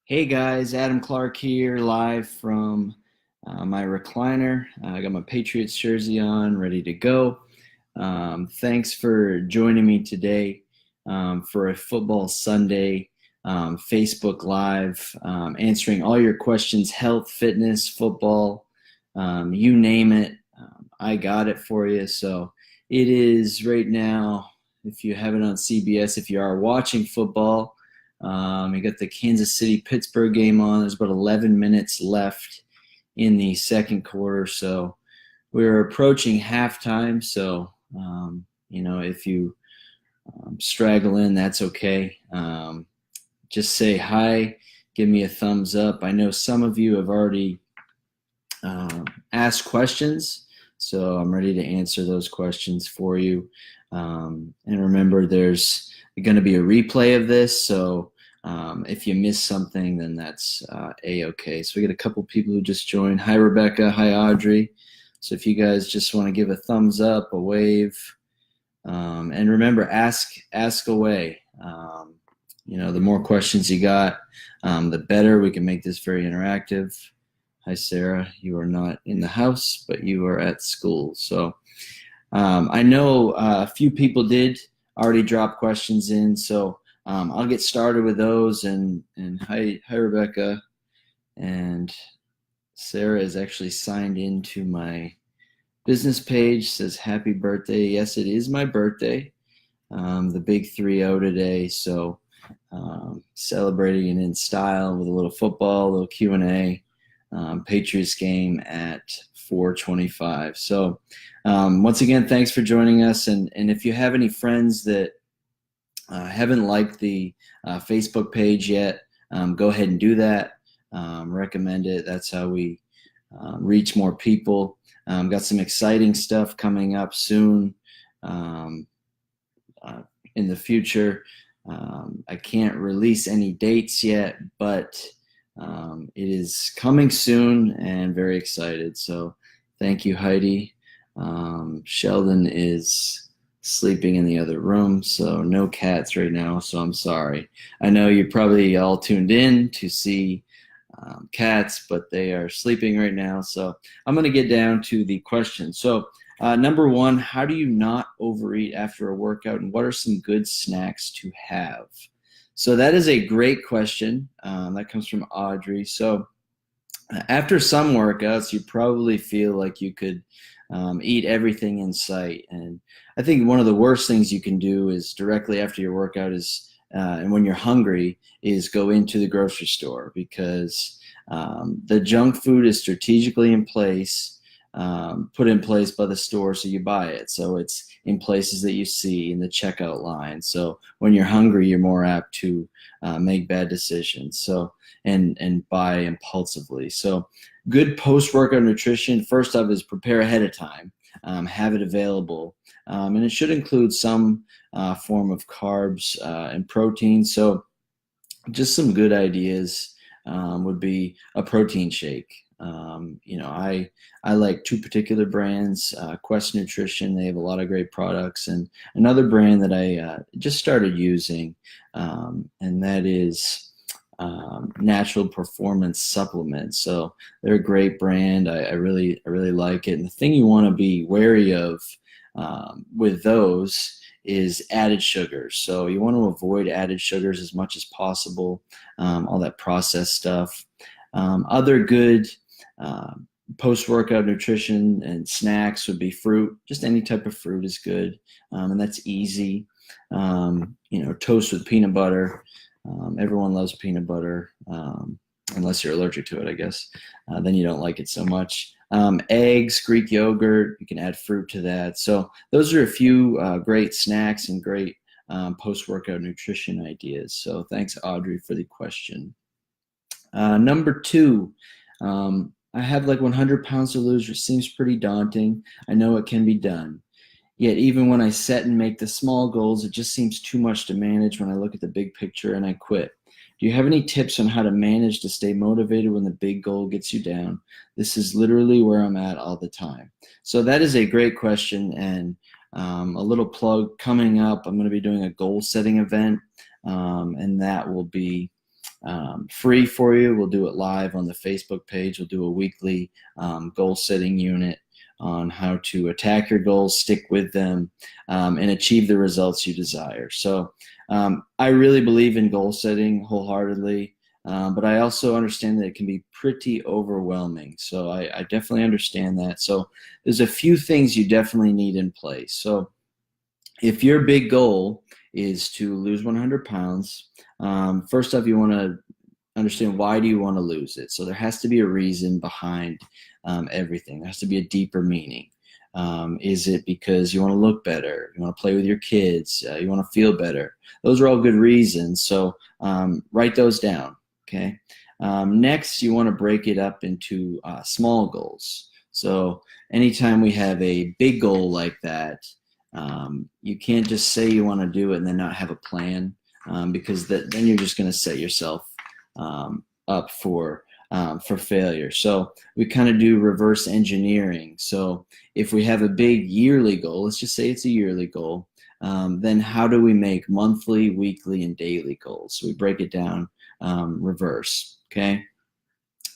Hey guys, Adam Clark here, live from my recliner. I got my Patriots jersey on, ready to go. Thanks for joining me today for a Football Sunday Facebook Live, answering all your questions, health, fitness, football, you name it. I got it for you. So it is right now, if you have it on CBS, if you are watching football. You got the Kansas City Pittsburgh game on. There's about 11 minutes left in the second quarter, so we're approaching halftime. So if you straggle in, that's okay. Just say hi, give me a thumbs up. I know some of you have already asked questions, so I'm ready to answer those questions for you. And remember, there's going to be a replay of this, so if you miss something, then that's a-okay. So we got a couple people who just joined. Hi, Rebecca. Hi, Audrey. So if you guys just want to give a thumbs up, a wave, and remember, ask away. The more questions you got, the better. We can make this very interactive. Hi, Sarah. You are not in the house, but you are at school. So I know a few people did already drop questions in, so I'll get started with those. And hi, Rebecca. And Sarah is actually signed into my business page. Says happy birthday. Yes, it is my birthday. The big 3-0 today. So celebrating it in style with a little football, a little Q&A. Patriots game at 4:25. So once again, thanks for joining us. And if you have any friends that haven't liked the Facebook page yet, go ahead and do that. Recommend it. That's how we reach more people. Got some exciting stuff coming up soon in the future. I can't release any dates yet, but it is coming soon and very excited. So thank you, Heidi. Sheldon is sleeping in the other room, so no cats right now, so I'm sorry. I know you're probably all tuned in to see cats, but they are sleeping right now. So I'm going to get down to the question. So number one, how do you not overeat after a workout, and what are some good snacks to have? So that is a great question. That comes from Audrey. So after some workouts, you probably feel like you could eat everything in sight. And I think one of the worst things you can do is directly after your workout is, and when you're hungry, is go into the grocery store, because the junk food is strategically in place, put in place by the store, so you buy it. So it's in places that you see in the checkout line. So when you're hungry, you're more apt to make bad decisions. So and buy impulsively. So good post-workout nutrition, first off, is prepare ahead of time, have it available, and it should include some form of carbs and protein. So just some good ideas would be a protein shake. I like two particular brands, Quest Nutrition. They have a lot of great products, and another brand that I just started using, and that is Natural Performance Supplements. So they're a great brand. I really like it. And the thing you want to be wary of with those is added sugars. So you want to avoid added sugars as much as possible, all that processed stuff. Other good post-workout nutrition and snacks would be fruit. Just any type of fruit is good, and that's easy. Toast with peanut butter. Everyone loves peanut butter, unless you're allergic to it, I guess. Then you don't like it so much. Eggs, Greek yogurt, you can add fruit to that. So those are a few great snacks and great post-workout nutrition ideas. So thanks, Audrey, for the question. Number two, I have like 100 pounds to lose, which seems pretty daunting. I know it can be done. Yet even when I set and make the small goals, it just seems too much to manage when I look at the big picture and I quit. Do you have any tips on how to manage to stay motivated when the big goal gets you down? This is literally where I'm at all the time. So that is a great question, and a little plug coming up. I'm going to be doing a goal setting event, and that will be free for you. We'll do it live on the Facebook page. We'll do a weekly goal setting unit on how to attack your goals, stick with them, and achieve the results you desire. So I really believe in goal setting wholeheartedly, but I also understand that it can be pretty overwhelming. So I definitely understand that. So there's a few things you definitely need in place. So if your big goal is to lose 100 pounds, first off, you want to understand, why do you want to lose it? So there has to be a reason behind everything. There has to be a deeper meaning. Is it because you want to look better? You want to play with your kids? You want to feel better? Those are all good reasons. So write those down. Okay. Next, you want to break it up into small goals. So anytime we have a big goal like that, you can't just say you want to do it and then not have a plan, because then you're just going to set yourself up for failure. So we kind of do reverse engineering. So if we have a big yearly goal, let's just say it's a yearly goal, then how do we make monthly, weekly, and daily goals? So we break it down reverse. Okay.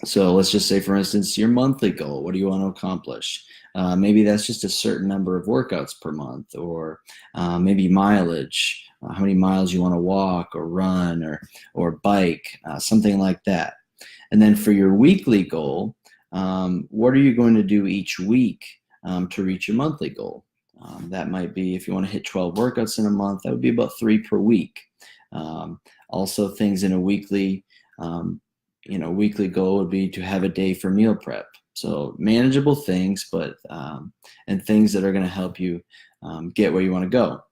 So let's just say, for instance, your monthly goal, what do you want to accomplish? Maybe that's just a certain number of workouts per month, or maybe mileage, how many miles you want to walk or run or bike, something like that. And then for your weekly goal, what are you going to do each week to reach your monthly goal? That might be, if you want to hit 12 workouts in a month, that would be about 3 per week. Also, things in a weekly weekly goal would be to have a day for meal prep. So manageable things, but and things that are going to help you get where you want to go.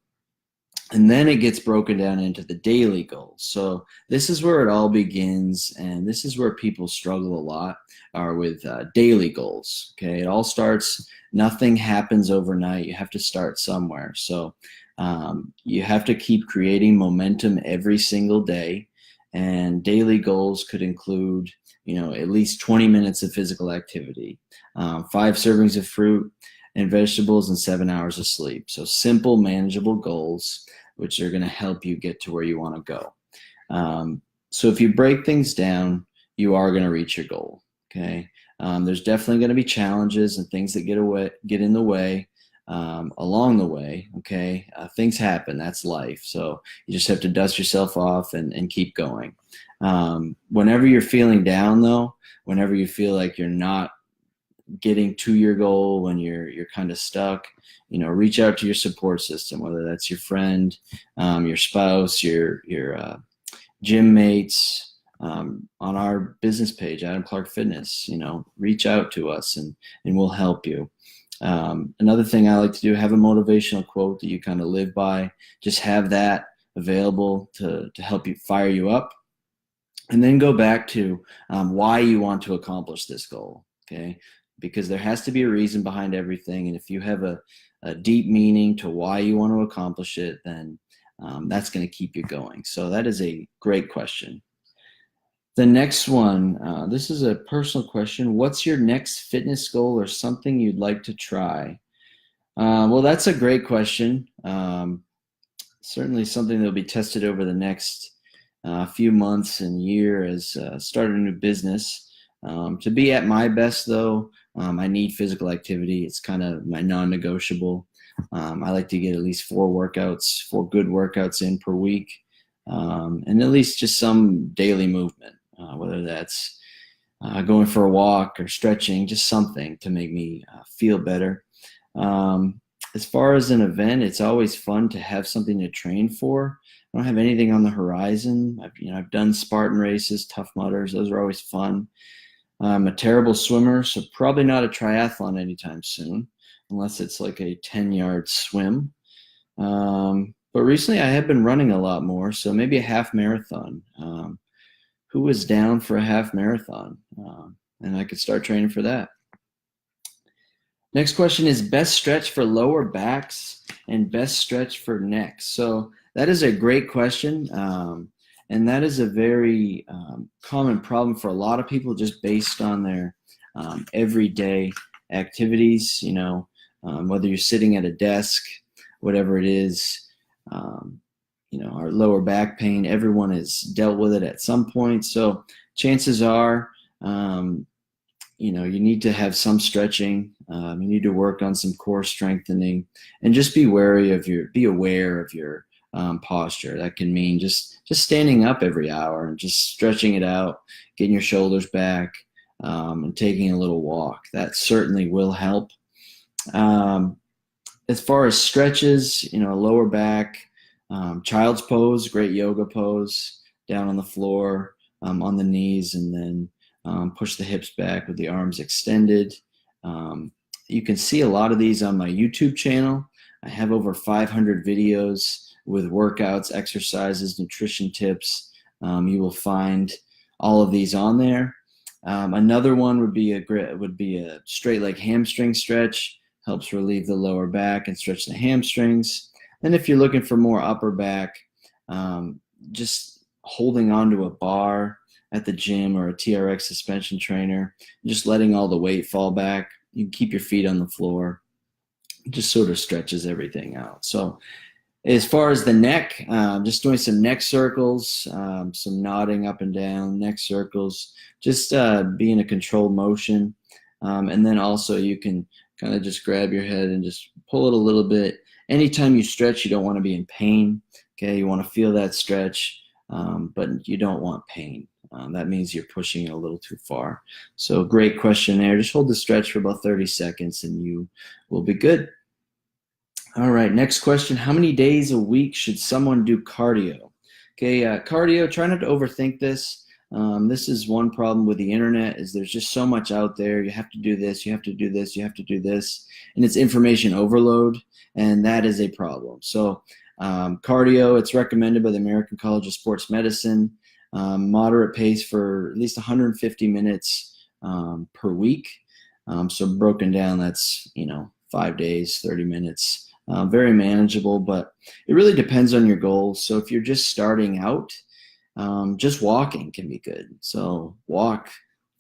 And then it gets broken down into the daily goals. So this is where it all begins, and this is where people struggle a lot, are with daily goals. Okay, it all starts. Nothing happens overnight. You have to start somewhere. So you have to keep creating momentum every single day. And daily goals could include, at least 20 minutes of physical activity, 5 servings of fruit and vegetables, and 7 hours of sleep. So simple, manageable goals, which are going to help you get to where you want to go. So if you break things down, you are going to reach your goal. Okay. There's definitely going to be challenges and things that get in the way. Along the way, okay, things happen. That's life. So you just have to dust yourself off and keep going. Whenever you're feeling down, though, whenever you feel like you're not getting to your goal, when you're kind of stuck, reach out to your support system, whether that's your friend, your spouse, your gym mates. On our business page, Adam Clark Fitness, reach out to us and we'll help you. Another thing I like to do, have a motivational quote that you kind of live by. Just have that available to help you, fire you up. And then go back to why you want to accomplish this goal, okay? Because there has to be a reason behind everything. And if you have a deep meaning to why you want to accomplish it, then that's going to keep you going. So that is a great question. The next one, this is a personal question. What's your next fitness goal or something you'd like to try? Well, that's a great question. Certainly something that will be tested over the next few months and year as start a new business. To be at my best, though, I need physical activity. It's kind of my non-negotiable. I like to get at least 4 good workouts in per week, and at least just some daily movement. Whether that's going for a walk or stretching, just something to make me feel better. As far as an event, it's always fun to have something to train for. I don't have anything on the horizon. I've done Spartan races, Tough Mudders. Those are always fun. I'm a terrible swimmer, so probably not a triathlon anytime soon, unless it's like a 10-yard swim. But recently I have been running a lot more, so maybe a half marathon. Who is down for a half marathon? And I could start training for that. Next question is best stretch for lower backs and best stretch for necks. So that is a great question. And that is a very common problem for a lot of people, just based on their everyday activities, whether you're sitting at a desk, whatever it is. our lower back pain. Everyone has dealt with it at some point. So chances are, you need to have some stretching. You need to work on some core strengthening, and just be aware of your posture. That can mean just standing up every hour and just stretching it out, getting your shoulders back, and taking a little walk. That certainly will help. As far as stretches, lower back, child's pose, great yoga pose, down on the floor, on the knees, and then push the hips back with the arms extended. You can see a lot of these on my YouTube channel. I have over 500 videos with workouts, exercises, nutrition tips. You will find all of these on there. Another one would be a straight leg hamstring stretch. Helps relieve the lower back and stretch the hamstrings. And if you're looking for more upper back, just holding onto a bar at the gym or a TRX suspension trainer, just letting all the weight fall back. You can keep your feet on the floor. It just sort of stretches everything out. So as far as the neck, just doing some neck circles, some nodding up and down, neck circles, just be in a controlled motion. And then also you can kind of just grab your head and just pull it a little bit. Anytime you stretch, you don't want to be in pain. Okay, you want to feel that stretch, but you don't want pain. That means you're pushing it a little too far. So great question there. Just hold the stretch for about 30 seconds and you will be good. All right, next question. How many days a week should someone do cardio? Okay, cardio, try not to overthink this. This is one problem with the internet, is there's just so much out there. You have to do this, you have to do this, you have to do this, and it's information overload, and that is a problem. So cardio, it's recommended by the American College of Sports Medicine, moderate pace for at least 150 minutes per week. So broken down, that's 5 days, 30 minutes. Very manageable, but it really depends on your goals. So if you're just starting out, just walking can be good. So walk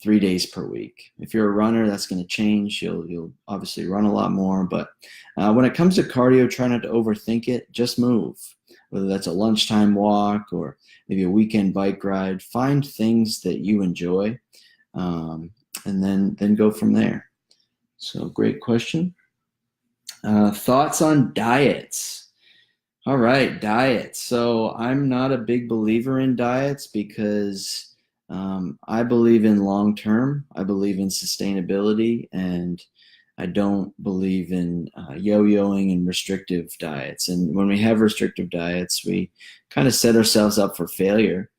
3 days per week. If you're a runner, that's going to change. You'll obviously run a lot more. But when it comes to cardio, try not to overthink it. Just move. Whether that's a lunchtime walk or maybe a weekend bike ride, find things that you enjoy, and then go from there. So great question. Thoughts on diets? All right, diets. So I'm not a big believer in diets because I believe in long-term. I believe in sustainability, and I don't believe in yo-yoing and restrictive diets. And when we have restrictive diets, we kind of set ourselves up for failure.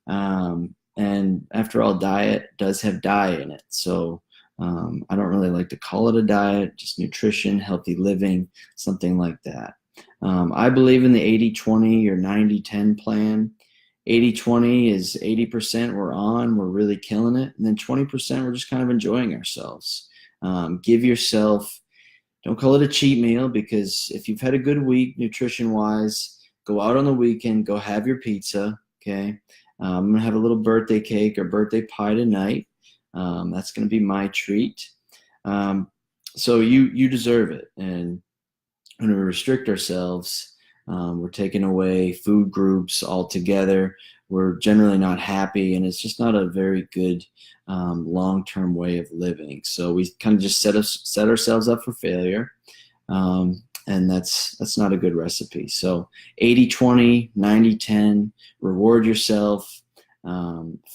And after all, diet does have dye in it. So I don't really like to call it a diet, just nutrition, healthy living, something like that. I believe in the 80-20 or 90-10 plan. 80-20 is 80% we're really killing it. And then 20% we're just kind of enjoying ourselves. Give yourself, don't call it a cheat meal, because if you've had a good week nutrition-wise, go out on the weekend, go have your pizza, okay? I'm going to have a little birthday cake or birthday pie tonight. That's going to be my treat. So you deserve it. And when we restrict ourselves, we're taking away food groups altogether. We're generally not happy, and it's just not a very good long-term way of living. So we kind of just set ourselves up for failure, and that's not a good recipe. So 80-20, 90-10, reward yourself.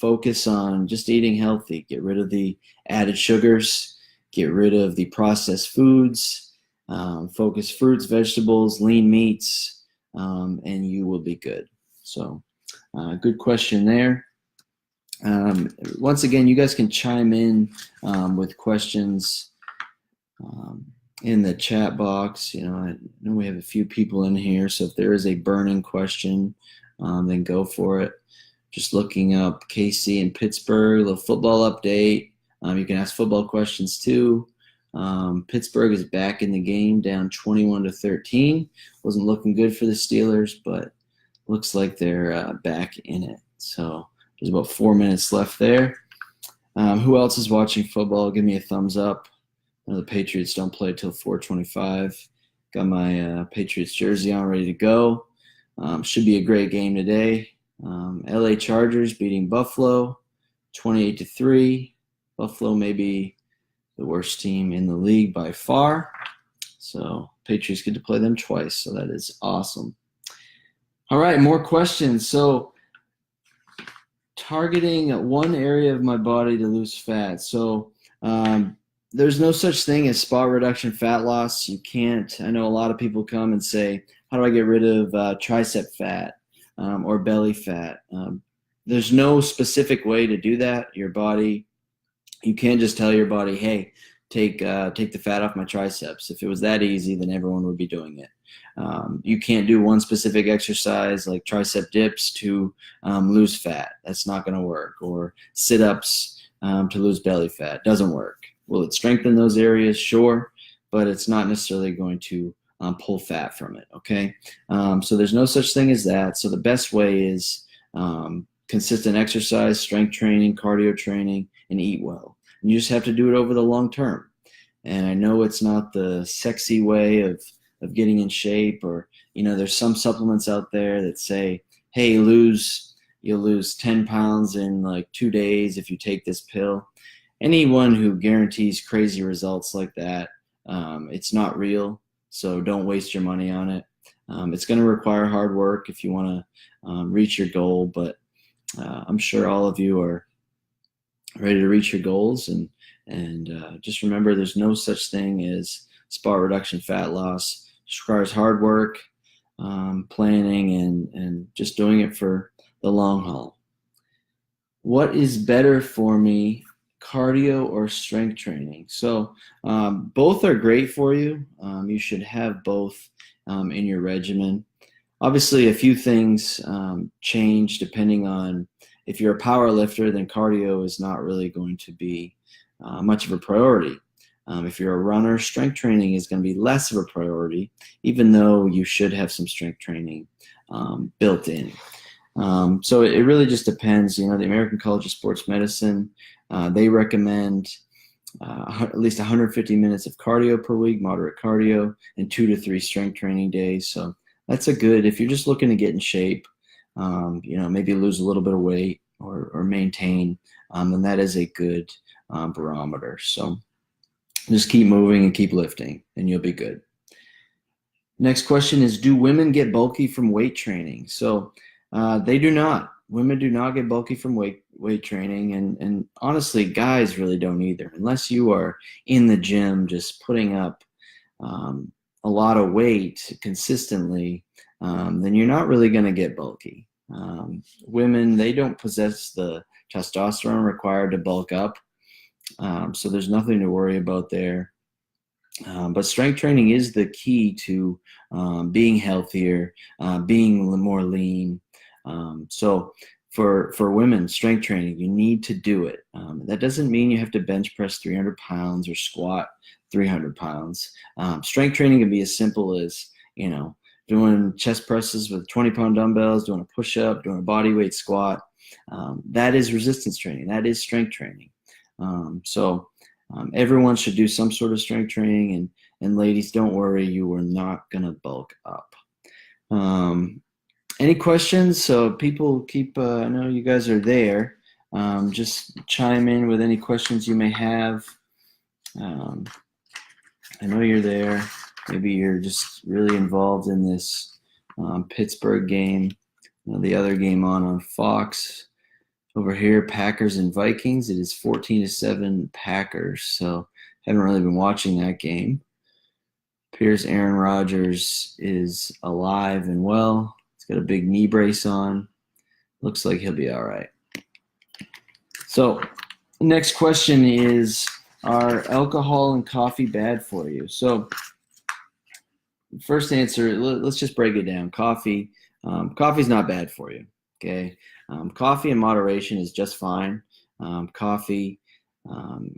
Focus on just eating healthy. Get rid of the added sugars. Get rid of the processed foods. Focus fruits, vegetables, lean meats, and you will be good. So good question there. Once again, you guys can chime in with questions in the chat box. I know we have a few people in here, so if there is a burning question, then go for it. Just looking up KC in Pittsburgh, a little football update. You can ask football questions too. Pittsburgh is back in the game, down 21-13. Wasn't looking good for the Steelers, but looks like they're back in it. So there's about 4 minutes left there. Who else is watching football? Give me a thumbs up. The Patriots don't play till 4:25. Got my Patriots jersey on, ready to go. Should be a great game today. LA Chargers beating Buffalo 28-3. Buffalo may be the worst team in the league by far. So Patriots get to play them twice. So that is awesome. All right, more questions. So targeting one area of my body to lose fat. So there's no such thing as spot reduction fat loss. You can't. I know a lot of people come and say, how do I get rid of tricep fat or belly fat? There's no specific way to do that. Your body, you can't just tell your body, hey, take the fat off my triceps. If it was that easy, then everyone would be doing it. You can't do one specific exercise like tricep dips to lose fat. That's not going to work. Or sit-ups to lose belly fat. Doesn't work. Will it strengthen those areas? Sure, but it's not necessarily going to pull fat from it, okay? So there's no such thing as that. So the best way is consistent exercise, strength training, cardio training, and eat well. And you just have to do it over the long term. And I know it's not the sexy way of getting in shape, or, there's some supplements out there that say, hey, you'll lose 10 pounds in like 2 days if you take this pill. Anyone who guarantees crazy results like that, it's not real. So don't waste your money on it. It's going to require hard work if you want to reach your goal, but I'm sure all of you are ready to reach your goals. And just remember, there's no such thing as spot reduction fat loss. It requires hard work, planning, and just doing it for the long haul. What is better for me, cardio or strength training? So both are great for you. You should have both in your regimen. Obviously, a few things change depending on if you're a power lifter, then cardio is not really going to be much of a priority. If you're a runner, strength training is going to be less of a priority, even though you should have some strength training built in. So it really just depends. The American College of Sports Medicine, they recommend at least 150 minutes of cardio per week, moderate cardio, and 2 to 3 strength training days. So that's a good, if you're just looking to get in shape, maybe lose a little bit of weight or maintain, then that is a good barometer. So just keep moving and keep lifting, and you'll be good. Next question is, do women get bulky from weight training? So they do not. Women do not get bulky from weight training, and honestly, guys really don't either. Unless you are in the gym just putting up a lot of weight consistently, then you're not really going to get bulky. Women, they don't possess the testosterone required to bulk up, so there's nothing to worry about there. But strength training is the key to being healthier, being more lean. So for women, strength training, you need to do it. That doesn't mean you have to bench press 300 pounds or squat 300 pounds. Strength training can be as simple as, doing chest presses with 20-pound dumbbells, doing a push-up, doing a body weight squat. That is resistance training. That is strength training. So everyone should do some sort of strength training, and ladies, don't worry, you are not going to bulk up. Any questions? So people keep, I know you guys are there. Just chime in with any questions you may have. I know you're there. Maybe you're just really involved in this Pittsburgh game. The other game on Fox. Over here, Packers and Vikings. It is 14-7 Packers. So haven't really been watching that game. Appears Aaron Rodgers is alive and well. He's got a big knee brace on. Looks like he'll be all right. So next question is, are alcohol and coffee bad for you? So first answer, let's just break it down. Coffee's not bad for you, okay? Coffee in moderation is just fine. Coffee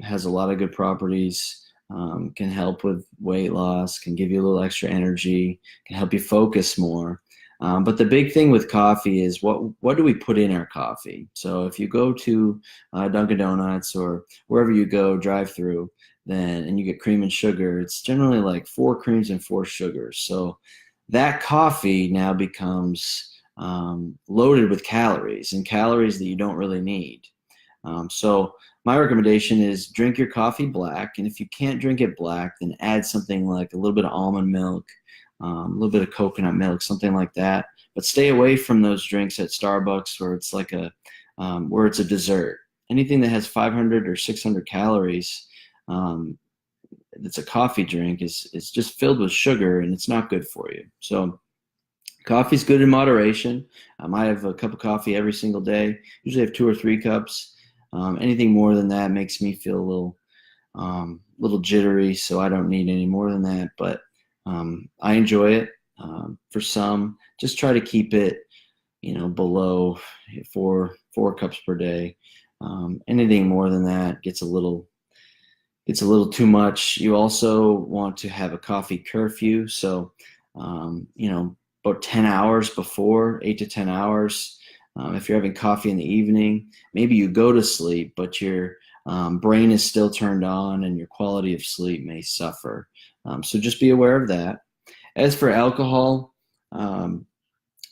has a lot of good properties, can help with weight loss, can give you a little extra energy, can help you focus more. But the big thing with coffee is what do we put in our coffee? So if you go to Dunkin' Donuts or wherever you go, drive through, and you get cream and sugar, it's generally like 4 creams and 4 sugars. So that coffee now becomes loaded with calories, and calories that you don't really need. So my recommendation is drink your coffee black, and if you can't drink it black, then add something like a little bit of almond milk, a little bit of coconut milk, something like that. But stay away from those drinks at Starbucks where it's like where it's a dessert. Anything that has 500 or 600 calories, that's a coffee drink, is just filled with sugar, and it's not good for you. So coffee's good in moderation. I have a cup of coffee every single day. Usually have 2 or 3 cups. Anything more than that makes me feel little jittery, so I don't need any more than that. But I enjoy it. For some, just try to keep it, below four cups per day. Anything more than that gets a little too much. You also want to have a coffee curfew. So, about 10 hours before, 8 to 10 hours. If you're having coffee in the evening, maybe you go to sleep, but your brain is still turned on and your quality of sleep may suffer. So just be aware of that. As for alcohol,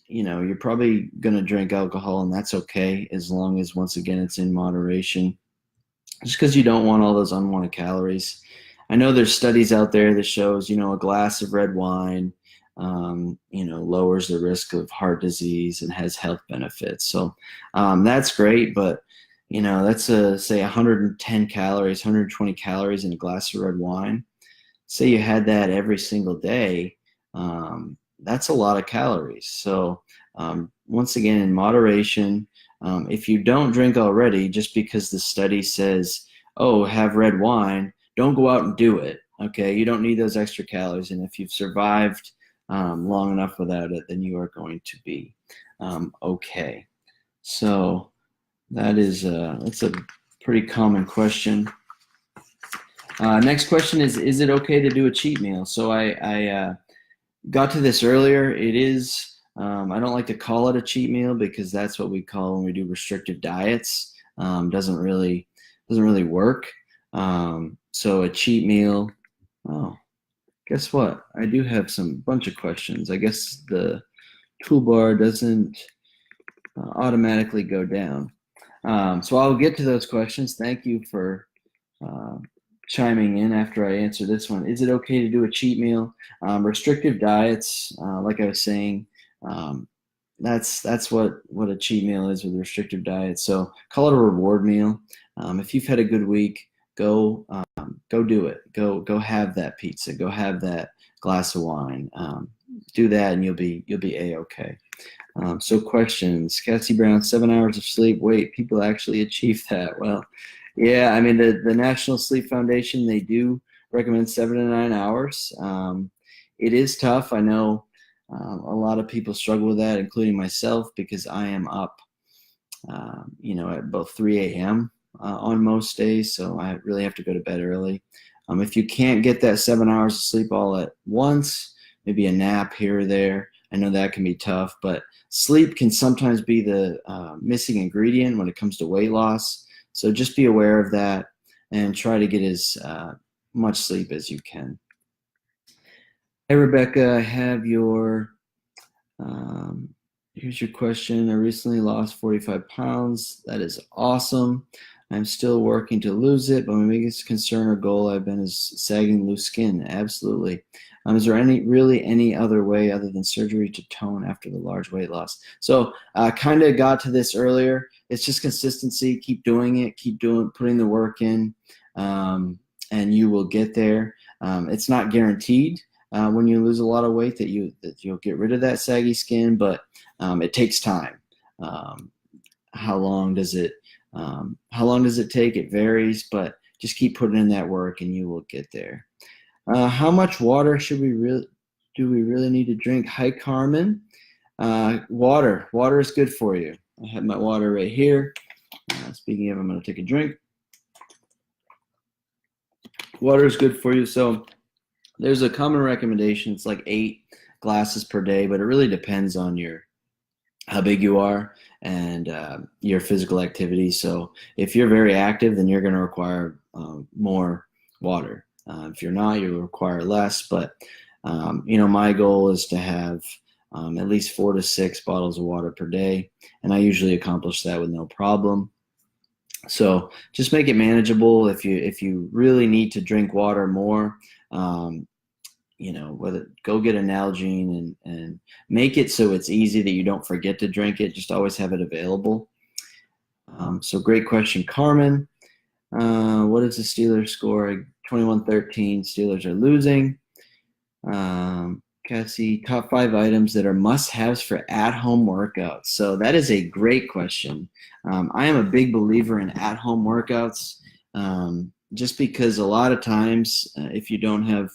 you're probably going to drink alcohol, and that's okay as long as, once again, it's in moderation. Just because you don't want all those unwanted calories. I know there's studies out there that shows, a glass of red wine, lowers the risk of heart disease and has health benefits. So that's great, but that's say 110 calories, 120 calories in a glass of red wine. Say you had that every single day, that's a lot of calories. So once again, in moderation. If you don't drink already, just because the study says, oh, have red wine, don't go out and do it. Okay, you don't need those extra calories. And if you've survived long enough without it, then you are going to be okay. So that's a pretty common question. Next question is it okay to do a cheat meal? So I got to this earlier. It is. I don't like to call it a cheat meal because that's what we call when we do restrictive diets. Doesn't really work. So a cheat meal. Oh, guess what? I do have some bunch of questions. I guess the toolbar doesn't automatically go down. So I'll get to those questions. Thank you for chiming in after I answer this one. Is it okay to do a cheat meal? Restrictive diets, like I was saying, that's what a cheat meal is with restrictive diet. So call it a reward meal. If you've had a good week, go do it. Go have that pizza. Go have that glass of wine. Do that, and you'll be a-okay. So questions. Cassie Brown, 7 hours of sleep. Wait, people actually achieve that? Well, yeah. I mean, the National Sleep Foundation, they do recommend 7 to 9 hours. It is tough. I know. A lot of people struggle with that, including myself, because I am up, at about 3 a.m. On most days, so I really have to go to bed early. If you can't get that 7 hours of sleep all at once, maybe a nap here or there, I know that can be tough, but sleep can sometimes be the missing ingredient when it comes to weight loss. So just be aware of that and try to get as much sleep as you can. Hey, Rebecca, I have here's your question. I recently lost 45 pounds. That is awesome. I'm still working to lose it, but my biggest concern or goal I've been is sagging loose skin. Absolutely. Is there any other way other than surgery to tone after the large weight loss? So I kind of got to this earlier. It's just consistency. Keep doing it. Putting the work in, and you will get there. It's not guaranteed. When you lose a lot of weight that you'll get rid of that saggy skin, but it takes time. How long does it take? It varies, but just keep putting in that work and you will get there. How much water do we really need to drink? Hi, Carmen. Water is good for you. I have my water right here. Speaking of, I'm going to take a drink. Water is good for you. So there's a common recommendation. It's like 8 glasses per day, but it really depends on how big you are and your physical activity. So if you're very active, then you're going to require more water. If you're not, you'll require less. But My goal is to have at least 4 to 6 bottles of water per day, and I usually accomplish that with no problem. So just make it manageable. If you really need to drink water more, whether go get an Nalgene and make it so it's easy that you don't forget to drink it. Just always have it available. So great question, Carmen. What is the Steelers score? 21-13. Steelers are losing. Cassie, top 5 items that are must-haves for at-home workouts. So that is a great question. I am a big believer in at-home workouts, just because a lot of times if you don't have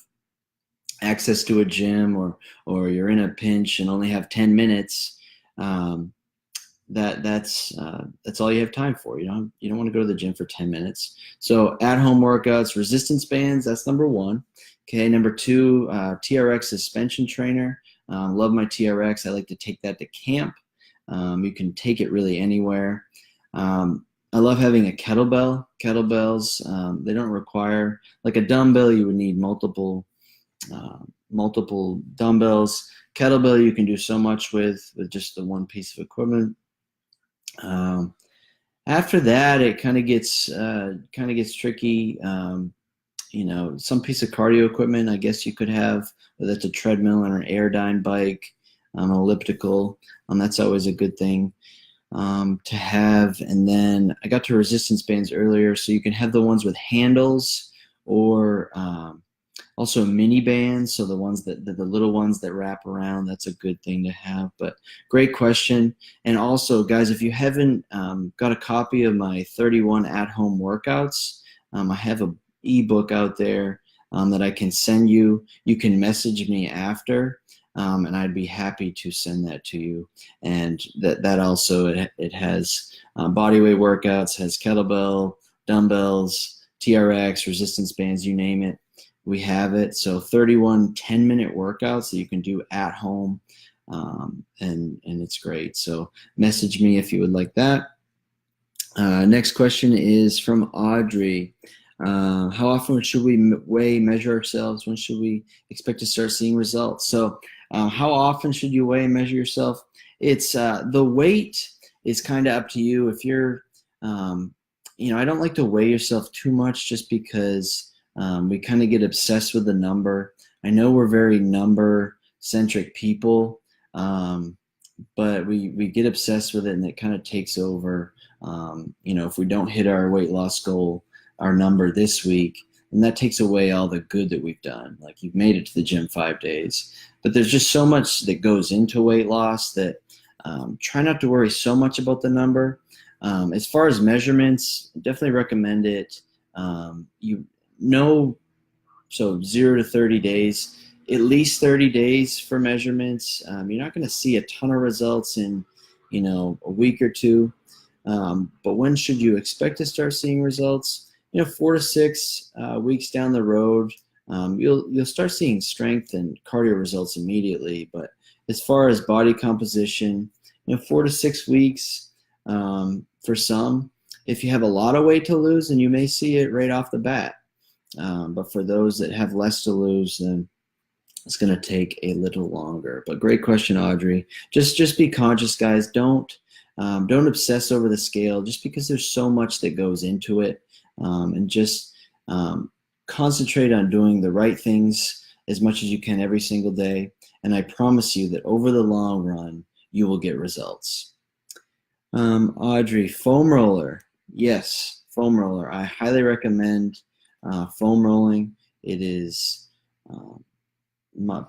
access to a gym or you're in a pinch and only have 10 minutes, that's all you have time for. You don't want to go to the gym for 10 minutes. So at-home workouts, resistance bands, that's number 1. Okay, number 2, TRX suspension trainer. Love my TRX. I like to take that to camp. You can take it really anywhere. I love having a kettlebell. Kettlebells, they don't require, like a dumbbell, you would need multiple dumbbells. Kettlebell you can do so much with just the one piece of equipment. After that, it kind of gets tricky. Some piece of cardio equipment, I guess you could have, whether it's a treadmill or an Airdyne bike, an elliptical. That's always a good thing to have. And then I got to resistance bands earlier, so you can have the ones with handles or also mini bands. So the little ones that wrap around, that's a good thing to have. But great question. And also, guys, if you haven't got a copy of my 31 at-home workouts, I have a ebook out there that I can send you. You can message me after, and I'd be happy to send that to you. And that also, it has bodyweight workouts, has kettlebell, dumbbells, TRX, resistance bands, you name it. We have it. So 31 10-minute workouts that you can do at home, and it's great. So message me if you would like that. Next question is from Audrey. How often should we measure ourselves? When should we expect to start seeing results? So how often should you weigh and measure yourself? It's the weight is kind of up to you. If you're, I don't like to weigh yourself too much, just because we kind of get obsessed with the number. I know we're very number-centric people, but we get obsessed with it, and it kind of takes over. If we don't hit our weight loss goal, our number this week, and that takes away all the good that we've done. Like, you've made it to the gym 5 days, but there's just so much that goes into weight loss that try not to worry so much about the number. As far as measurements, definitely recommend it. So 0 to 30 days, at least 30 days for measurements. You're not going to see a ton of results in, a week or two. But when should you expect to start seeing results? 4 to 6 weeks down the road, you'll start seeing strength and cardio results immediately. But as far as body composition, 4 to 6 weeks for some. If you have a lot of weight to lose, then you may see it right off the bat. But for those that have less to lose, then it's going to take a little longer. But great question, Audrey. Just be conscious, guys. Don't obsess over the scale, just because there's so much that goes into it. And just concentrate on doing the right things as much as you can every single day. And I promise you that over the long run, you will get results. Audrey, foam roller. Yes, foam roller. I highly recommend foam rolling. It is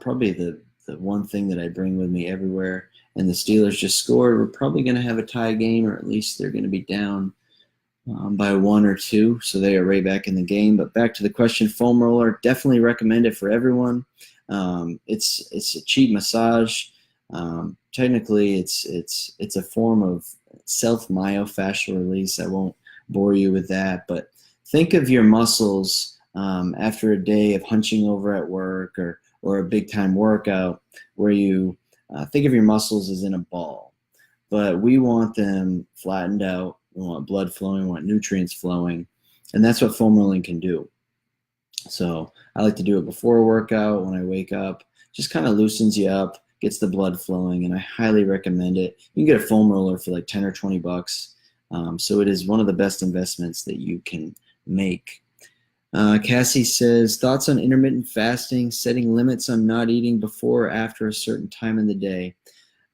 probably the one thing that I bring with me everywhere. And the Steelers just scored. We're probably going to have a tie game, or at least they're going to be down by 1 or 2, so they are right back in the game. But back to the question, foam roller, definitely recommend it for everyone. It's a cheap massage. Technically, it's a form of self-myofascial release. I won't bore you with that, but think of your muscles after a day of hunching over at work or a big-time workout, where you think of your muscles as in a ball, but we want them flattened out. We want blood flowing, we want nutrients flowing, and that's what foam rolling can do. So I like to do it before a workout, when I wake up. just kind of loosens you up, gets the blood flowing, and I highly recommend it. You can get a foam roller for like 10 or 20 bucks. So it is one of the best investments that you can make. Cassie says, thoughts on intermittent fasting, setting limits on not eating before or after a certain time in the day.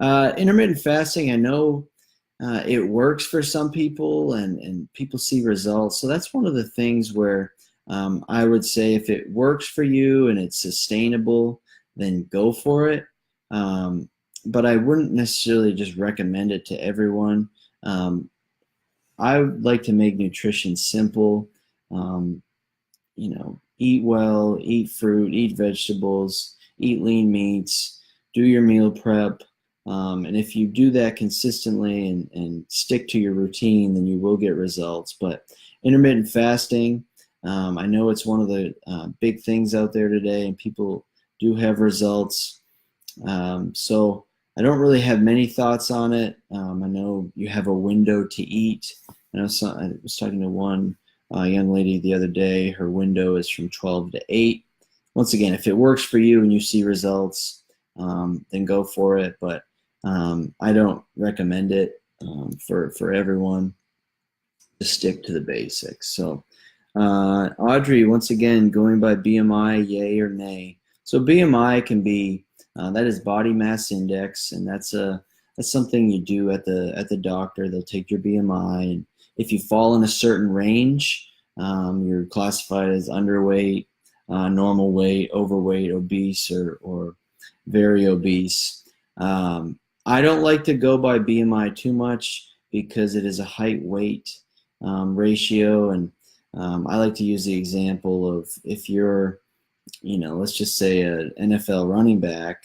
Intermittent fasting, I know it works for some people and people see results. So that's one of the things where I would say if it works for you and it's sustainable, then go for it. But I wouldn't necessarily just recommend it to everyone. I would like to make nutrition simple. Eat well, eat fruit, eat vegetables, eat lean meats, do your meal prep. And if you do that consistently and stick to your routine, then you will get results. But intermittent fasting, I know it's one of the big things out there today, and people do have results. So I don't really have many thoughts on it. I know you have a window to eat. I was talking to one young lady the other day. Her window is from 12 to 8. Once again, if it works for you and you see results, then go for it. But I don't recommend it for everyone. Just stick to the basics. So Audrey, once again, going by BMI, yay or nay. So BMI can be that is body mass index, and that's something you do at the doctor. They'll take your BMI, and if you fall in a certain range, you're classified as underweight, normal weight, overweight, obese, or very obese. I don't like to go by BMI too much because it is a height-weight ratio, and I like to use the example of if you're, let's just say an NFL running back,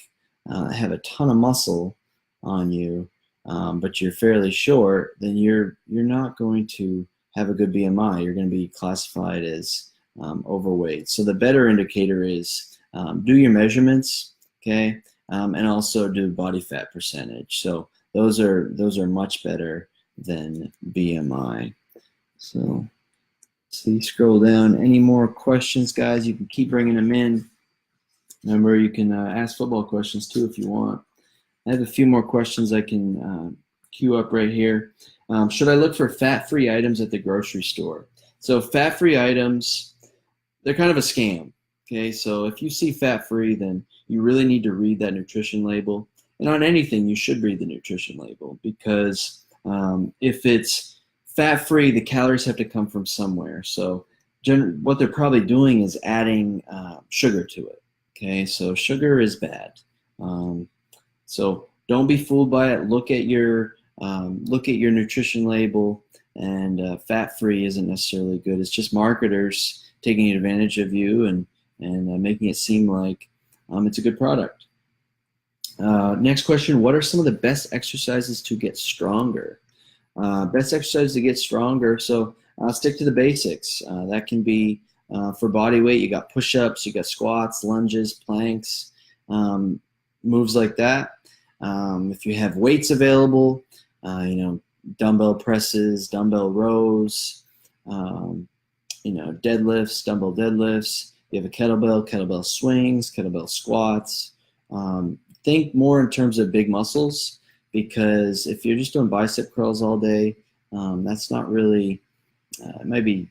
have a ton of muscle on you, but you're fairly short, then you're not going to have a good BMI. You're going to be classified as overweight. So the better indicator is do your measurements, okay, and also do body fat percentage. So those are much better than BMI. So see, scroll down. Any more questions, guys? You can keep bringing them in. Remember, you can ask football questions too if you want. I have a few more questions I can queue up right here. Should I look for fat-free items at the grocery store? So fat-free items, they're kind of a scam. Okay, so if you see fat-free, then you really need to read that nutrition label. And on anything, you should read the nutrition label because if it's fat-free, the calories have to come from somewhere. So what they're probably doing is adding sugar to it. Okay, so sugar is bad. So don't be fooled by it. Look at your nutrition label, and fat-free isn't necessarily good. It's just marketers taking advantage of you and making it seem like it's a good product. Next question: what are some of the best exercises to get stronger? Best exercises to get stronger. So stick to the basics. That can be for body weight. You got push-ups, you got squats, lunges, planks, moves like that. If you have weights available, dumbbell presses, dumbbell rows, deadlifts, dumbbell deadlifts. You have a kettlebell swings, kettlebell squats. Think more in terms of big muscles, because if you're just doing bicep curls all day, that's not really, it might be,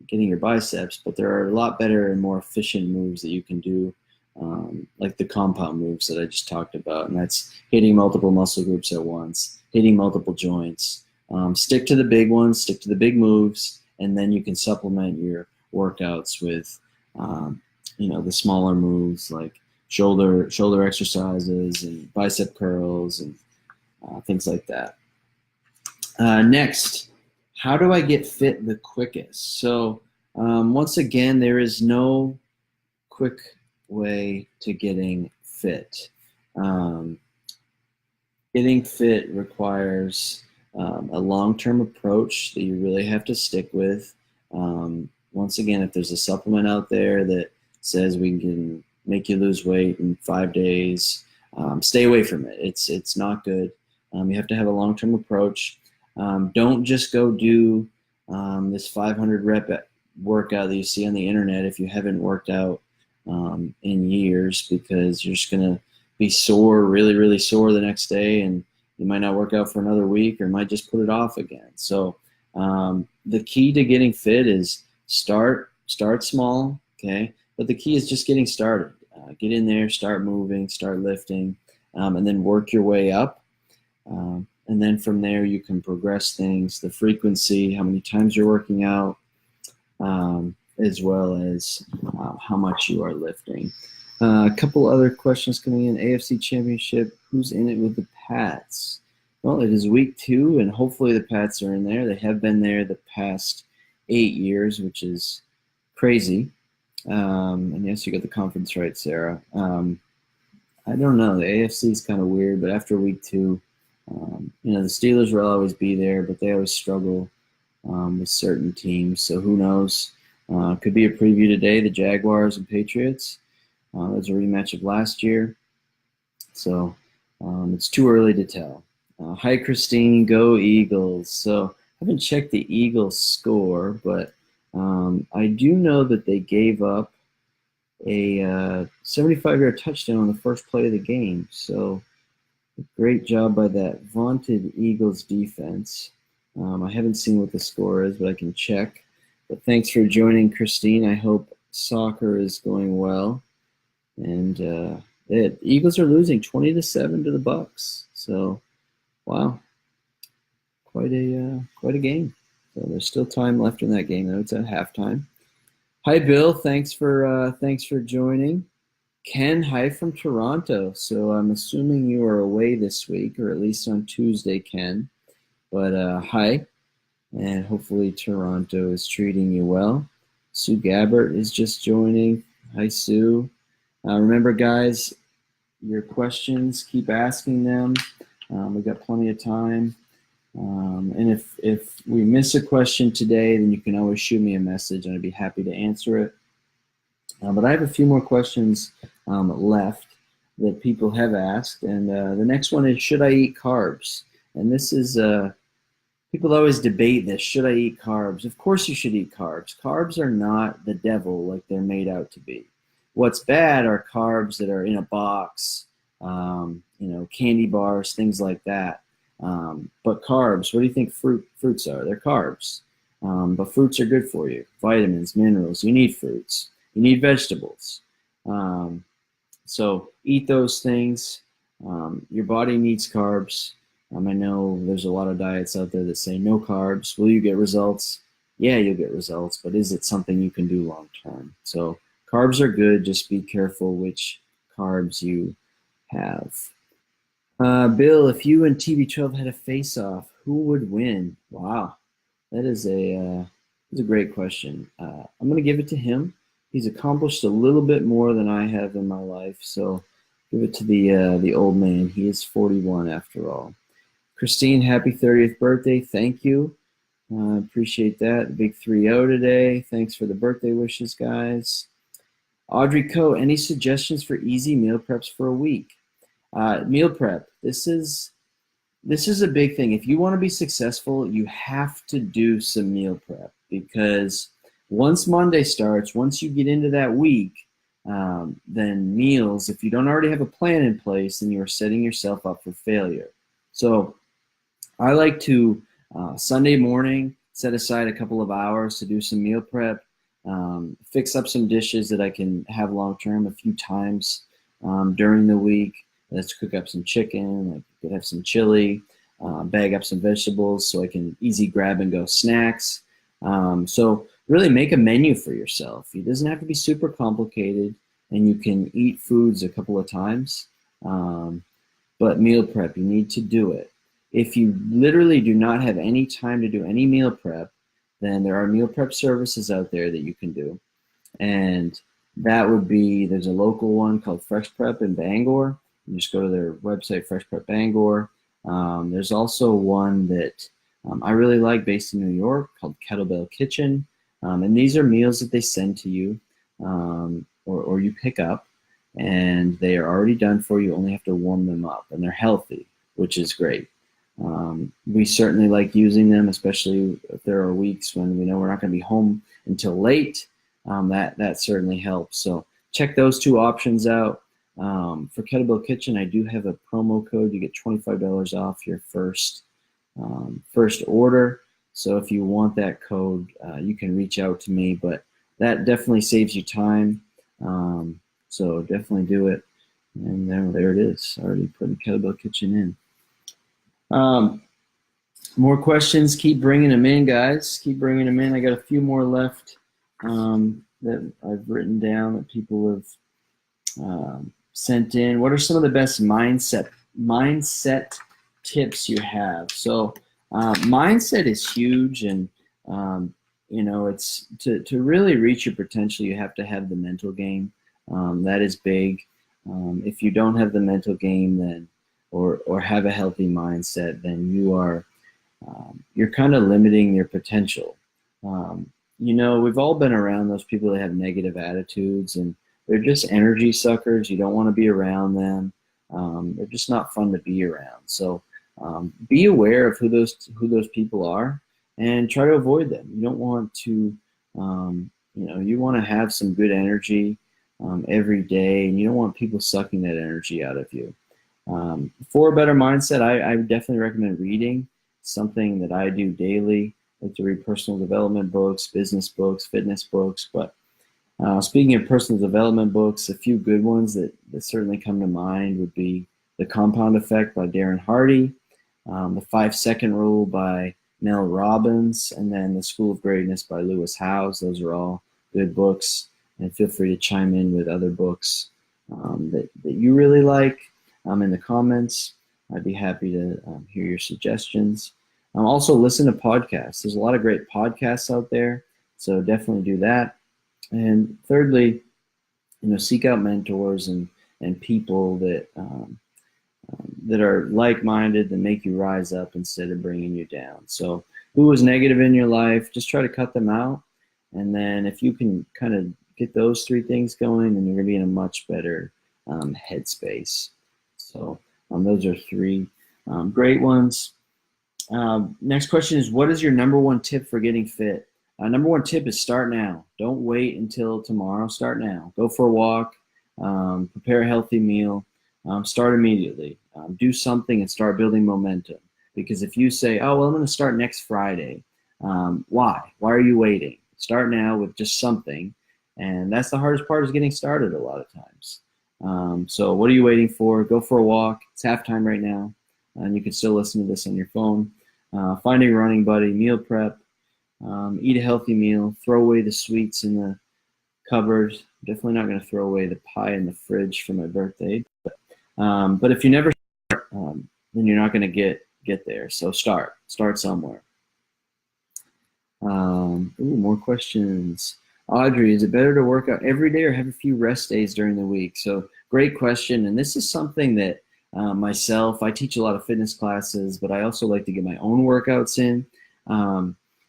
getting your biceps, but there are a lot better and more efficient moves that you can do, like the compound moves that I just talked about, and that's hitting multiple muscle groups at once, hitting multiple joints. Stick to the big ones, stick to the big moves, and then you can supplement your workouts with, the smaller moves like shoulder exercises and bicep curls and things like that. Next, how do I get fit the quickest? So once again, there is no quick way to getting fit. Getting fit requires a long-term approach that you really have to stick with. Once again, if there's a supplement out there that says we can make you lose weight in 5 days, stay away from it. It's not good. You have to have a long-term approach. Don't just go do this 500 rep workout that you see on the internet if you haven't worked out in years, because you're just going to be sore, really, really sore the next day, and you might not work out for another week, or might just put it off again. So the key to getting fit is start small, okay? But the key is just getting started. Get in there, start moving, start lifting, and then work your way up. And then from there, you can progress things, the frequency, how many times you're working out, as well as how much you are lifting. A couple other questions coming in. AFC Championship, who's in it with the Pats? Well, it is week 2, and hopefully the Pats are in there. They have been there the past 8 years, which is crazy. And yes, you got the conference right, Sarah. I don't know. The AFC is kind of weird, but after week 2, the Steelers will always be there, but they always struggle with certain teams. So who knows? Could be a preview today, the Jaguars and Patriots. There's a rematch of last year. So it's too early to tell. Hi, Christine. Go Eagles. So I haven't checked the Eagles score, but I do know that they gave up a 75-yard touchdown on the first play of the game. So great job by that vaunted Eagles defense. I haven't seen what the score is, but I can check. But thanks for joining, Christine. I hope soccer is going well. And the Eagles are losing 20-7 to the Bucks. So, wow, quite a game. So there's still time left in that game, though. It's at halftime. Hi, Bill. Thanks for joining. Ken, hi from Toronto. So I'm assuming you are away this week, or at least on Tuesday, Ken. But hi, and hopefully Toronto is treating you well. Sue Gabbert is just joining. Hi, Sue. Remember, guys, your questions, keep asking them. We've got plenty of time. And if we miss a question today, then you can always shoot me a message, and I'd be happy to answer it. But I have a few more questions left that people have asked. And the next one is, should I eat carbs? And this is, people always debate this. Should I eat carbs? Of course you should eat carbs. Carbs are not the devil like they're made out to be. What's bad are carbs that are in a box, candy bars, things like that. But carbs, what do you think fruits are? They're carbs. But fruits are good for you. Vitamins, minerals. You need fruits. You need vegetables. So eat those things. Your body needs carbs. I know there's a lot of diets out there that say no carbs. Will you get results? Yeah, you'll get results, but is it something you can do long term? So carbs are good. Just be careful which carbs you have. Bill, if you and TB12 had a face-off, who would win? Wow, that is a great question. I'm going to give it to him. He's accomplished a little bit more than I have in my life, so give it to the old man. He is 41 after all. Christine, happy 30th birthday. Thank you. Appreciate that. Big 3-0 today. Thanks for the birthday wishes, guys. Audrey Coe, any suggestions for easy meal preps for a week? Meal prep. This is a big thing. If you want to be successful, you have to do some meal prep, because once Monday starts, once you get into that week, then meals, if you don't already have a plan in place, then you are setting yourself up for failure. So I like to Sunday morning set aside a couple of hours to do some meal prep, fix up some dishes that I can have long term a few times during the week. Let's cook up some chicken. I could have some chili, bag up some vegetables so I can easy grab and go snacks. So really make a menu for yourself. It doesn't have to be super complicated, and you can eat foods a couple of times. But meal prep, you need to do it. If you literally do not have any time to do any meal prep, then there are meal prep services out there that you can do. And that would be, there's a local one called Fresh Prep in Bangor. You just go to their website, Fresh Prep Bangor. There's also one that I really like based in New York called Kettlebell Kitchen. And these are meals that they send to you or you pick up, and they are already done for you. You only have to warm them up, and they're healthy, which is great. We certainly like using them, especially if there are weeks when we know we're not going to be home until late. That certainly helps. So check those two options out. For Kettlebell Kitchen, I do have a promo code. You get $25 off your first order. So if you want that code, you can reach out to me, but that definitely saves you time. So definitely do it. And then there it is. Already putting Kettlebell Kitchen in. More questions. Keep bringing them in, guys. Keep bringing them in. I got a few more left that I've written down that people have sent in. What are some of the best mindset tips you have? So mindset is huge, and it's to really reach your potential, you have to have the mental game. That is big. If you don't have the mental game, then or have a healthy mindset, then you're kind of limiting your potential. We've all been around those people that have negative attitudes, and they're just energy suckers. You don't want to be around them. They're just not fun to be around. So be aware of who those people are, and try to avoid them. You don't want to, you want to have some good energy every day, and you don't want people sucking that energy out of you. For a better mindset, I would definitely recommend reading. Something that I do daily. I like to read personal development books, business books, fitness books. But speaking of personal development books, a few good ones that certainly come to mind would be The Compound Effect by Darren Hardy, The 5-Second Rule by Mel Robbins, and then The School of Greatness by Lewis Howes. Those are all good books, and feel free to chime in with other books that you really like in the comments. I'd be happy to hear your suggestions. Also listen to podcasts. There's a lot of great podcasts out there, so definitely do that. And thirdly, seek out mentors and people that are like-minded, that make you rise up instead of bringing you down. So who was negative in your life, just try to cut them out. And then if you can kind of get those three things going, then you're going to be in a much better headspace. So those are three great ones. Next question is, what is your number one tip for getting fit? Number one tip is start now. Don't wait until tomorrow. Start now. Go for a walk. Prepare a healthy meal. Start immediately. Do something and start building momentum. Because if you say, oh, well, I'm going to start next Friday. Why? Why are you waiting? Start now with just something. And that's the hardest part, is getting started a lot of times. So what are you waiting for? Go for a walk. It's halftime right now. And you can still listen to this on your phone. Finding a running buddy, meal prep, eat a healthy meal, throw away the sweets in the cupboard. Definitely not going to throw away the pie in the fridge for my birthday. But if you never start, then you're not going to get there. So start somewhere. More questions. Audrey, is it better to work out every day or have a few rest days during the week? So great question. And this is something that myself, I teach a lot of fitness classes, but I also like to get my own workouts in.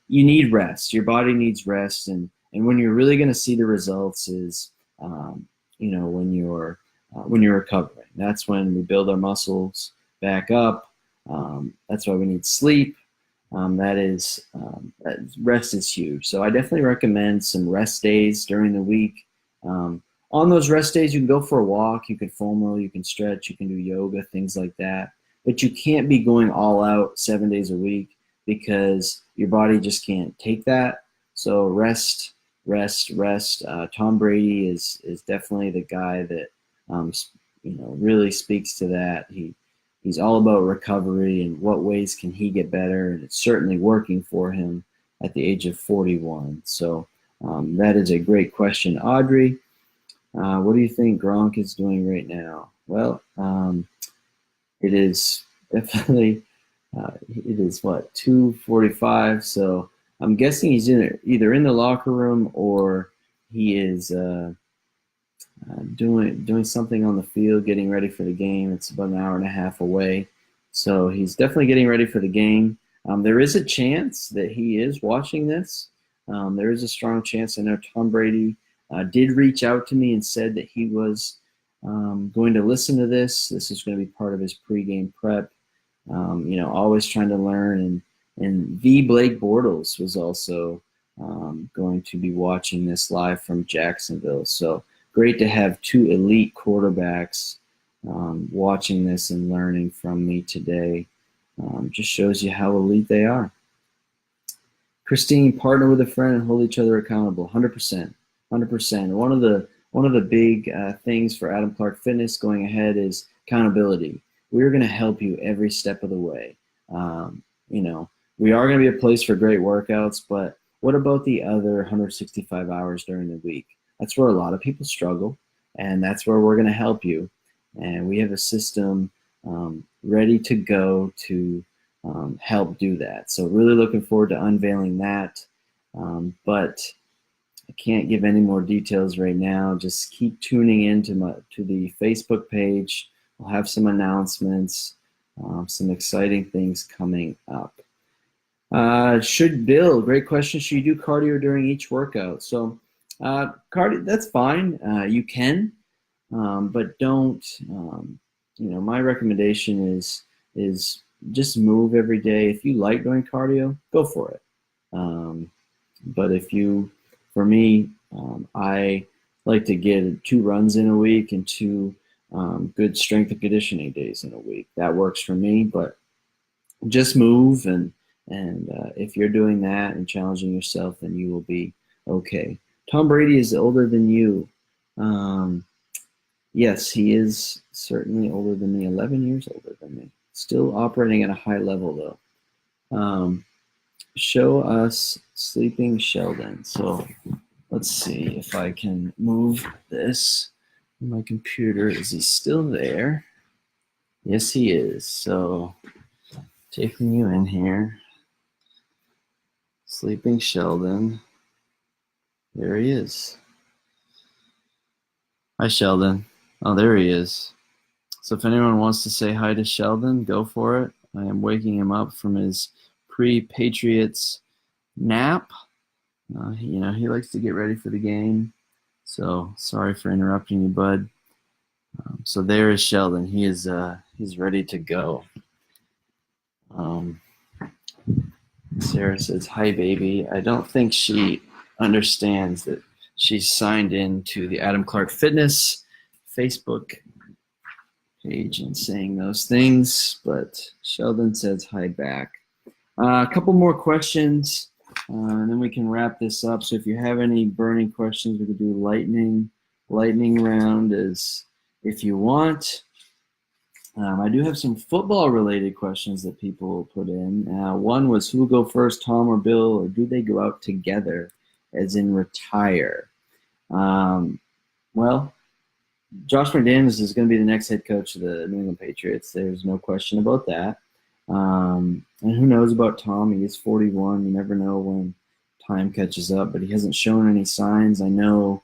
You need rest. Your body needs rest. And when you're really going to see the results is, when you're recovering. That's when we build our muscles back up. That's why we need sleep. Rest is huge. So I definitely recommend some rest days during the week. On those rest days, you can go for a walk, you can foam roll, you can stretch, you can do yoga, things like that. But you can't be going all out 7 days a week, because your body just can't take that. So rest. Tom Brady is definitely the guy that really speaks to that. He's all about recovery and what ways can he get better, and it's certainly working for him at the age of 41. So that is a great question, Audrey. What do you think Gronk is doing right now? Well, it is definitely, it is what, 2:45. So I'm guessing he's either in the locker room or he is doing something on the field, getting ready for the game. It's about an hour and a half away. So he's definitely getting ready for the game. There is a chance that he is watching this. There is a strong chance. I know Tom Brady did reach out to me and said that he was going to listen to this. This is going to be part of his pregame prep. Always trying to learn. And the Blake Bortles was also going to be watching this live from Jacksonville. So great to have two elite quarterbacks watching this and learning from me today. Just shows you how elite they are. Christine, partner with a friend and hold each other accountable. 100%, 100%. One of the big things for Adam Clark Fitness going ahead is accountability. We're going to help you every step of the way. You know, we are going to be a place for great workouts, but what about the other 165 hours during the week? That's where a lot of people struggle, and that's where we're going to help you. And we have a system ready to go to help do that. So really looking forward to unveiling that. But I can't give any more details right now. Just keep tuning in to the Facebook page. We'll have some announcements, some exciting things coming up. Bill, great question. Should you do cardio during each workout? So cardio, that's fine. You can, but don't. My recommendation is just move every day. If you like doing cardio, go for it. But for me, I like to get 2 runs in a week and 2 good strength and conditioning days in a week. That works for me, but just move, and if you're doing that and challenging yourself, then you will be okay. Tom Brady is older than you. Yes, he is certainly older than me, 11 years older than me. Still operating at a high level, though. Show us Sleeping Sheldon. So let's see if I can move this on my computer. Is he still there? Yes, he is. So taking you in here. Sleeping Sheldon. There he is. Hi, Sheldon. Oh, there he is. So if anyone wants to say hi to Sheldon, go for it. I am waking him up from his pre-Patriots nap. He likes to get ready for the game. So sorry for interrupting you, bud. So there is Sheldon. He's ready to go. Sarah says, hi, baby. I don't think she understands that she's signed in to the Adam Clark Fitness Facebook page and saying those things, but Sheldon says hi back. A couple more questions, and then we can wrap this up. So if you have any burning questions, we could do lightning round as if you want. I do have some football-related questions that people put in. One was, who will go first, Tom or Bill, or do they go out together, as in retire? Well, Josh McDaniels is going to be the next head coach of the New England Patriots. There's no question about that. And who knows about Tom? He is 41. You never know when time catches up, but he hasn't shown any signs. I know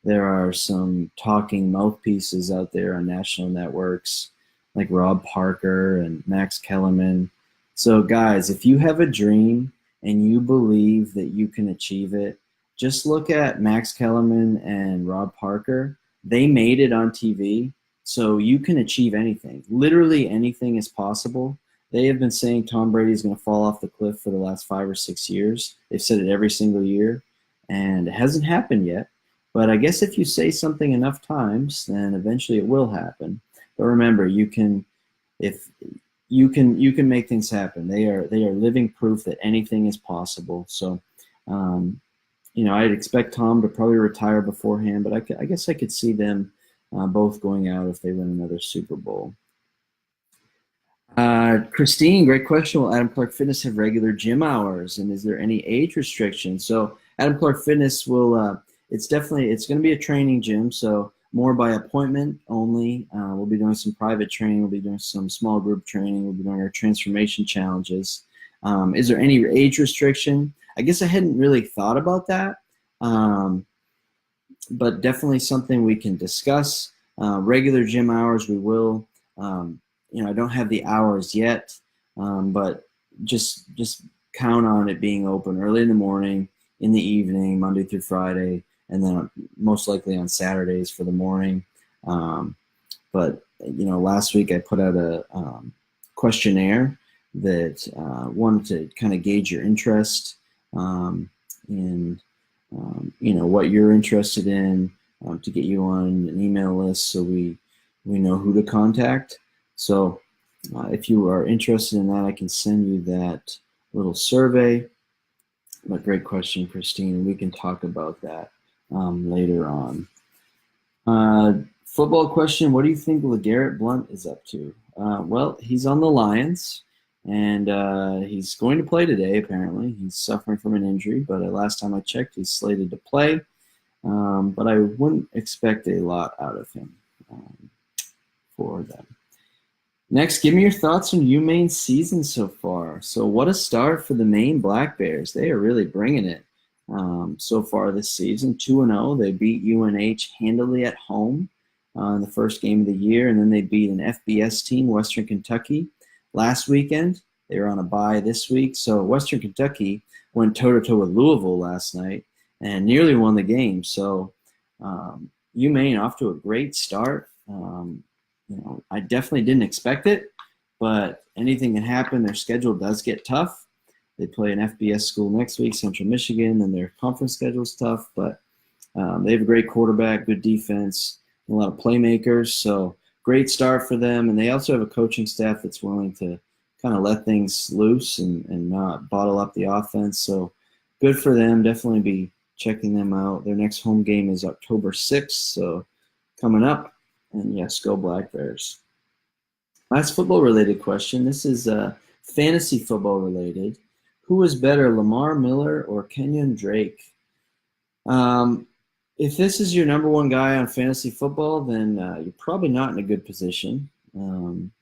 there are some talking mouthpieces out there on national networks like Rob Parker and Max Kellerman. So guys, if you have a dream and you believe that you can achieve it, just look at Max Kellerman and Rob Parker. They made it on TV, so you can achieve anything. Literally anything is possible. They have been saying Tom Brady is going to fall off the cliff for the last 5 or 6 years. They've said it every single year, and it hasn't happened yet. But I guess if you say something enough times, then eventually it will happen. But remember, you can make things happen. They are living proof that anything is possible. So, I'd expect Tom to probably retire beforehand, but I guess I could see them both going out if they win another Super Bowl. Christine, great question. Will Adam Clark Fitness have regular gym hours, and is there any age restriction? So Adam Clark Fitness will, it's going to be a training gym, so more by appointment only. We'll be doing some private training. We'll be doing some small group training. We'll be doing our transformation challenges. Is there any age restriction? I guess I hadn't really thought about that, but definitely something we can discuss. Regular gym hours, we will. I don't have the hours yet, but just count on it being open early in the morning, in the evening, Monday through Friday, and then most likely on Saturdays for the morning. But last week I put out a questionnaire that wanted to kind of gauge your interest in what you're interested in, to get you on an email list so we know who to contact. So if you are interested in that, I can send you that little survey. But great question, Christine. We can talk about that later on. Football question, what do you think LeGarrette Blount is up to? Well, he's on the Lions, and he's going to play today, apparently. He's suffering from an injury, but last time I checked, he's slated to play. But I wouldn't expect a lot out of him for them. Next, give me your thoughts on UMaine's season so far. So what a start for the Maine Black Bears. They are really bringing it so far this season. 2-0. They beat UNH handily at home in the first game of the year, and then they beat an FBS team, Western Kentucky, last weekend. They were on a bye this week. So Western Kentucky went toe-to-toe with Louisville last night and nearly won the game. So UMaine off to a great start. I definitely didn't expect it, but anything can happen. Their schedule does get tough. They play an FBS school next week, Central Michigan, and their conference schedule is tough, but they have a great quarterback, good defense, and a lot of playmakers, so great start for them. And they also have a coaching staff that's willing to kind of let things loose and not bottle up the offense, so good for them. Definitely be checking them out. Their next home game is October 6th, so coming up. And yes, go Black Bears. Last football-related question. This is fantasy football-related. Who is better, Lamar Miller or Kenyon Drake? If this is your number one guy on fantasy football, then you're probably not in a good position.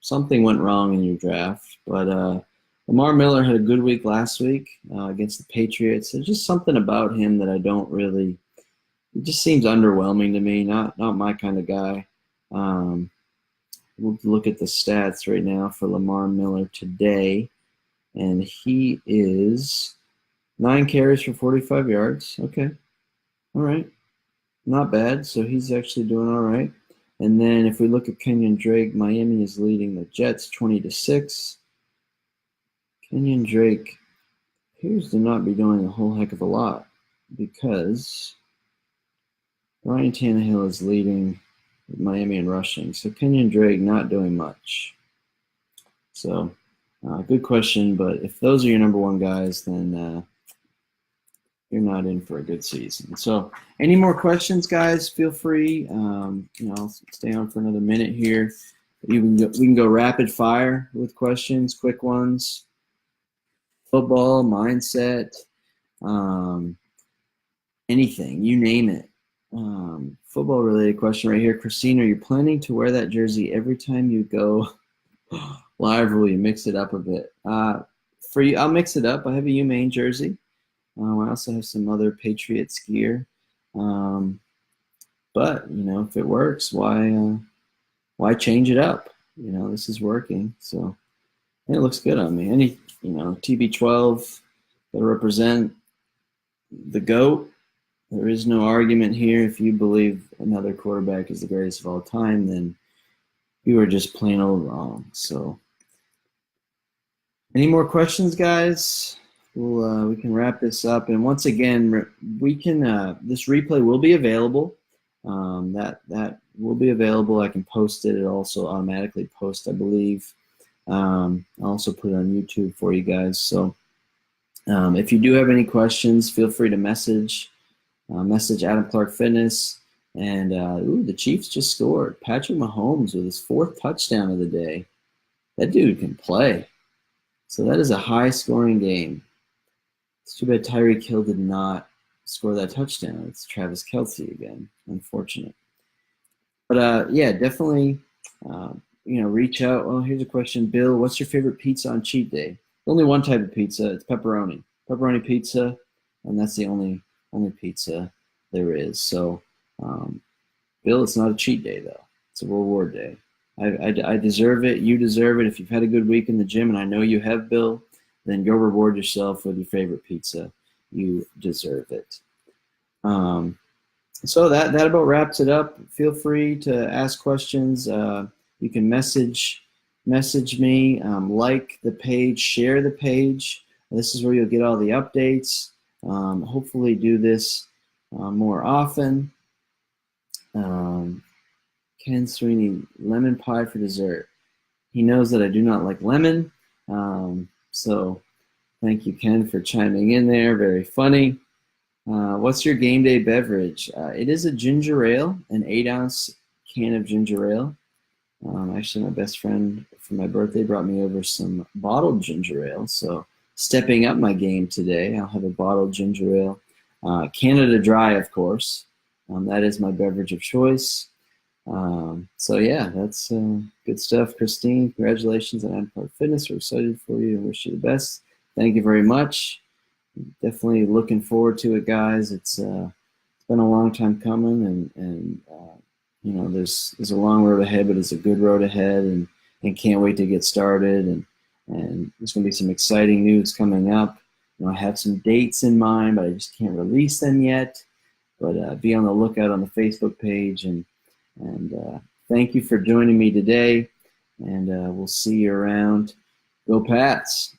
Something went wrong in your draft. But Lamar Miller had a good week last week against the Patriots. There's just something about him that I don't really – it just seems underwhelming to me, not my kind of guy. We'll look at the stats right now for Lamar Miller today, and he is 9 carries for 45 yards. Okay, all right, not bad. So he's actually doing all right. And then if we look at Kenyon Drake, Miami is leading the Jets 20-6. Kenyon Drake appears to not be doing a whole heck of a lot because Ryan Tannehill is leading Miami in rushing. So Kenyon Drake not doing much. So good question, but if those are your number one guys, then you're not in for a good season. So any more questions, guys, feel free. I'll stay on for another minute here. We can go rapid fire with questions, quick ones. Football, mindset, anything, you name it. Football related question right here. Christine, are you planning to wear that jersey every time you go live, or will you mix it up a bit? For you, I'll mix it up. I have a UMaine jersey. I also have some other Patriots gear. But if it works, why change it up? This is working. So it looks good on me. Any TB12 that'll represent the GOAT. There is no argument here. If you believe another quarterback is the greatest of all time, then you are just plain old wrong. So, any more questions, guys? We can wrap this up. And once again, we can. This replay will be available. That will be available. I can post it. It also automatically posts, I believe. I'll also put it on YouTube for you guys. So, if you do have any questions, feel free to message Adam Clark Fitness. And the Chiefs just scored. Patrick Mahomes with his 4th touchdown of the day. That dude can play. So that is a high-scoring game. It's too bad Tyreek Hill did not score that touchdown. It's Travis Kelce again. Unfortunate. But definitely, reach out. Oh, here's a question, Bill. What's your favorite pizza on cheat day? Only one type of pizza. It's pepperoni. Pepperoni pizza, and that's the only pizza there is. So, Bill, it's not a cheat day though. It's a reward day. I deserve it. You deserve it. If you've had a good week in the gym, and I know you have, Bill, then go reward yourself with your favorite pizza. You deserve it. So that about wraps it up. Feel free to ask questions. You can message me, like the page, share the page. This is where you'll get all the updates. Hopefully do this more often. Um, Ken Sweeney, lemon pie for dessert. He knows that I do not like lemon. So thank you, Ken, for chiming in there. Very funny. What's your game day beverage? It is a ginger ale, an 8-ounce can of ginger ale. Actually, my best friend for my birthday brought me over some bottled ginger ale. So stepping up my game today, I'll have a bottled ginger ale. Canada Dry, of course. That is my beverage of choice. So yeah, that's good stuff. Christine, congratulations on Empire Fitness. We're excited for you and wish you the best. Thank you very much. Definitely looking forward to it, guys. It's been a long time coming, and you know, there's a long road ahead, but it's a good road ahead, and can't wait to get started. And there's going to be some exciting news coming up. You know, I have some dates in mind, but I just can't release them yet. But be on the lookout on the Facebook page, and thank you for joining me today, and we'll see you around. Go Pats!